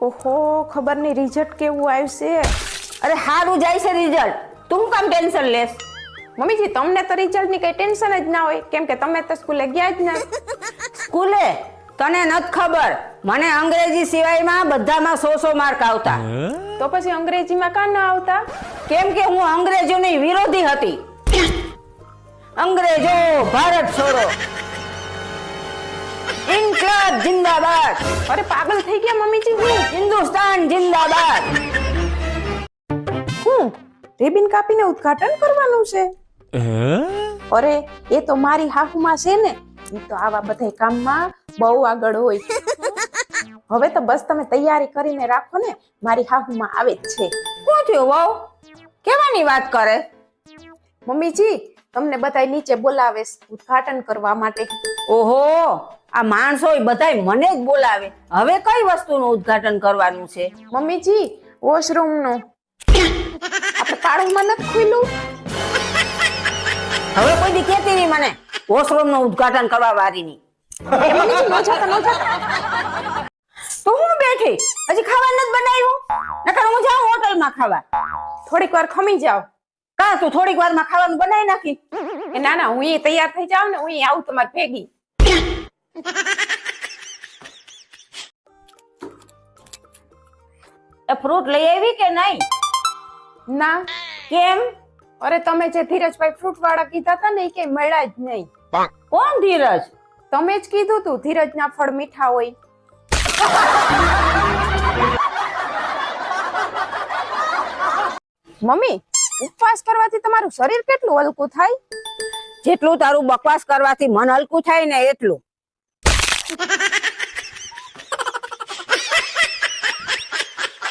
ઓહો, ખબર નહીં રિઝલ્ટ કેવું આવશે. અરે હારું જાય છે રિઝલ્ટ, તું કામ ટેન્શન લેસ? મમ્મીજી તમને તો રિઝલ્ટની કઈ ટેન્શન જ ના હોય, કેમ કે તમે તો સ્કૂલે ગયા જ ના. સ્કૂલે તને નથી ખબર, મને અંગ્રેજી સિવાયમાં બધામાં 100 માર્ક આવતા. તો પછી અંગ્રેજીમાં કાં ના આવતા? કેમ કે હું અંગ્રેજોની વિરોધી હતી. અંગ્રેજો ભારત છોડો, ઇન્કલાબ જિંદાબાદ. અરે પાગલ થઈ ગયા મમ્મીજી. હું હિન્દુસ્તાન જિંદાબાદ. હું રિબિન કાપીને ઉદ્ઘાટન કરવાનું છે? અરે એ તો મારી હાહુમાં છે ને, એ તો આવા બધા કામમાં બહુ આગળ હોય. હવે તો બસ તમે તૈયારી કરીને રાખો ને, મારી હાહુમાં આવે જ છે. શું થયું વહુ, કેવાની વાત કરે? મમ્મીજી તમને બધાય નીચે બોલાવે છે ઉદ્ઘાટન કરવા માટે. ઓહો, આ માણસો બધાય મને જ બોલાવે. હવે કઈ વસ્તુનું ઉદ્ઘાટન કરવાનું છે? મમ્મીજી વોશરૂમ નું. આપણે પાડોમાં નથી ખુલ્લું. હવે કોઈ દી કહેતી નહીં મને વોશરૂમ નું ઉદ્ઘાટન કરવા વાળીની. એ મમ્મીજી ન જાતા. તો હું બેઠી હજી ખાવાનું નથી બનાવ્યું, નકર હું જાઉં હોટલમાં ખાવા. થોડીક વાર ખમી જાઓ. કા તું થોડીક વારમાં ખાવાનું બનાવી નાખી? એ ના ના, હું તૈયાર થઈ જાઉં ને, હું આવું તમારી ભેગી. એ ફ્રૂટ લઈ આવી કે નહીં? ના. કેમ? અરે તમે જે ધીરજભાઈ ફ્રૂટ વાળા કીધા હતા ને, એ કઈ મળ્યા જ નહીં. કોણ ધીરજ? તમે જ કીધું તું ધીરજના ફળ મીઠા હોય. મમ્મી, ઉપવાસ કરવાથી તમારું શરીર કેટલું હલકું થાય? જેટલું તારું બકવાસ કરવાથી મન હલકું થાય ને એટલું.